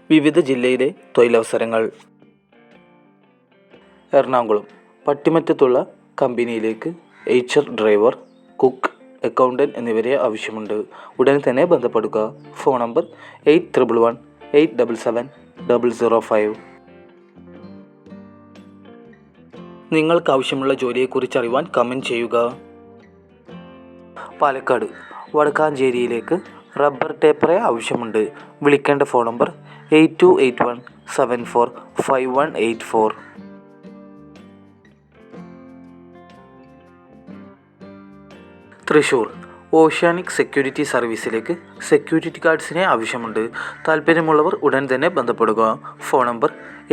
വിവിധ ജില്ലയിലെ തൊഴിലവസരങ്ങൾ. എറണാകുളം പട്ടിമറ്റത്തുള്ള കമ്പനിയിലേക്ക് HR ഡ്രൈവർ, കുക്ക്, അക്കൗണ്ടൻറ്റ് എന്നിവരെ ആവശ്യമുണ്ട്. ഉടൻ തന്നെ ബന്ധപ്പെടുക. Phone number 8118777005. നിങ്ങൾക്ക് ആവശ്യമുള്ള ജോലിയെക്കുറിച്ച് അറിയുവാൻ കമൻറ്റ് ചെയ്യുക. പാലക്കാട് വടക്കാഞ്ചേരിയിലേക്ക് റബ്ബർ ടേപ്പറെ ആവശ്യമുണ്ട്. വിളിക്കേണ്ട phone number 8281745184. Thrissur oceanic security സർവീസിലേക്ക് സെക്യൂരിറ്റി ഗാർഡ്സിനെ ആവശ്യമുണ്ട്. താല്പര്യമുള്ളവർ ഉടൻ തന്നെ ബന്ധപ്പെടുക. Phone number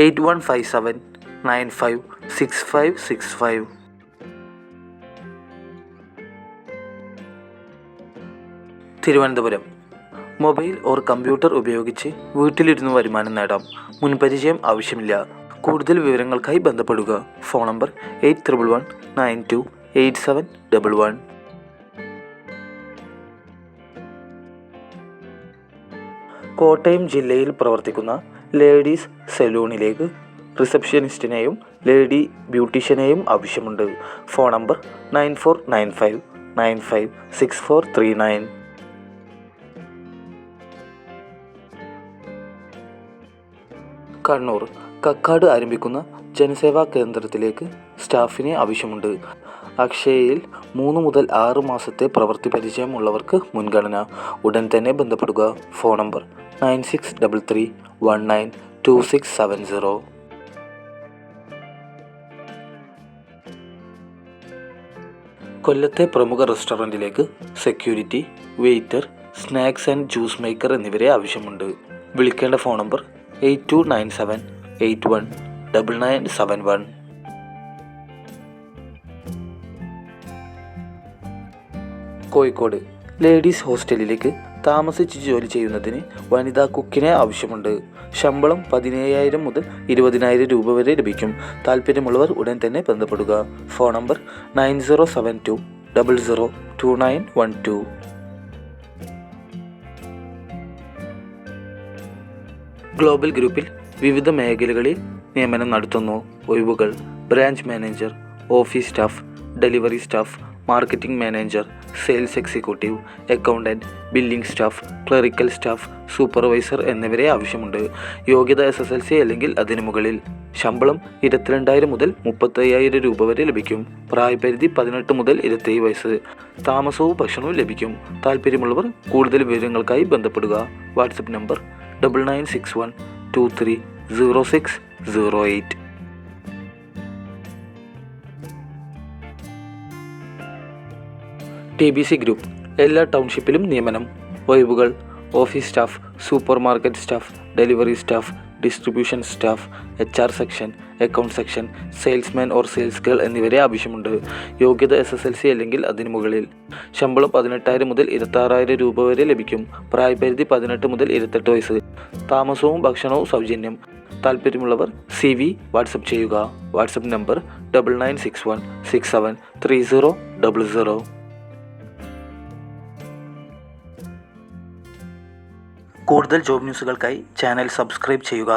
8157956565. Thiruvananthapuram mobile or computer ഉപയോഗിച്ച് വീട്ടിലിരുന്ന് വരുമാനം നേടാം. മുൻപരിചയം ആവശ്യമില്ല. കൂടുതൽ വിവരങ്ങൾക്കായി ബന്ധപ്പെടുക. Phone number 8111928711. കോട്ടയം ജില്ലയിൽ പ്രവർത്തിക്കുന്ന ലേഡീസ് സലൂണിലേക്ക് റിസപ്ഷനിസ്റ്റിനെയും ലേഡി ബ്യൂട്ടീഷ്യനെയും ആവശ്യമുണ്ട്. Phone number 9495956439. കണ്ണൂർ കക്കാട് ആരംഭിക്കുന്ന ജനസേവാ കേന്ദ്രത്തിലേക്ക് സ്റ്റാഫിനെ ആവശ്യമുണ്ട്. അക്ഷയയിൽ 3 മുതൽ 6 മാസത്തെ പ്രവൃത്തി പരിചയമുള്ളവർക്ക് മുൻഗണന. ഉടൻ തന്നെ ബന്ധപ്പെടുക. Phone number 9633192670. കൊല്ലത്തെ പ്രമുഖ റെസ്റ്റോറൻറ്റിലേക്ക് security, waiter, snacks and juice maker എന്നിവരെ ആവശ്യമുണ്ട്. വിളിക്കേണ്ട ഫോൺ നമ്പർ 8297819971. കോഴിക്കോട് ലേഡീസ് ഹോസ്റ്റലിലേക്ക് താമസിച്ച് ജോലി ചെയ്യുന്നതിന് വനിതാ കുക്കിനെ ആവശ്യമുണ്ട്. ശമ്പളം 17,000 മുതൽ 20,000 രൂപ വരെ ലഭിക്കും. താല്പര്യമുള്ളവർ ഉടൻ തന്നെ ബന്ധപ്പെടുക. Phone number 9072002912. ഗ്ലോബൽ ഗ്രൂപ്പിൽ വിവിധ മേഖലകളിൽ നിയമനം നടത്തുന്നു. ഒഴിവുകൾ: branch manager, office staff, delivery staff, marketing manager, sales executive, accountant, billing staff, clerical staff, supervisor എന്നിവരെ ആവശ്യമുണ്ട്. യോഗ്യത SSLC അല്ലെങ്കിൽ അതിനു മുകളിൽ. ശമ്പളം 22,000 മുതൽ 35,000 രൂപ വരെ ലഭിക്കും. പ്രായപരിധി 18 മുതൽ 27 വയസ്സ്. താമസവും ഭക്ഷണവും ലഭിക്കും. താല്പര്യമുള്ളവർ കൂടുതൽ വിവരങ്ങൾക്കായി ബന്ധപ്പെടുക. WhatsApp number 9961230608. TBC ഗ്രൂപ്പ് എല്ലാ ടൗൺഷിപ്പിലും നിയമനം. ഒഴിവുകൾ: office staff, super market staff, delivery staff, distribution staff, HR section, account section, salesman or sales girl എന്നിവരെ ആവശ്യമുണ്ട്. യോഗ്യത SSLC അല്ലെങ്കിൽ അതിനു മുകളിൽ. ശമ്പളം 18,000 മുതൽ 26,000 രൂപ വരെ ലഭിക്കും. പ്രായപരിധി 18 മുതൽ 28 വയസ്സ്. താമസവും ഭക്ഷണവും സൗജന്യം. താല്പര്യമുള്ളവർ CV വാട്സപ്പ് ചെയ്യുക. WhatsApp number 9961673000. കൂടുതൽ ജോബ് ന്യൂസുകൾക്കായി ചാനൽ സബ്സ്ക്രൈബ് ചെയ്യുക.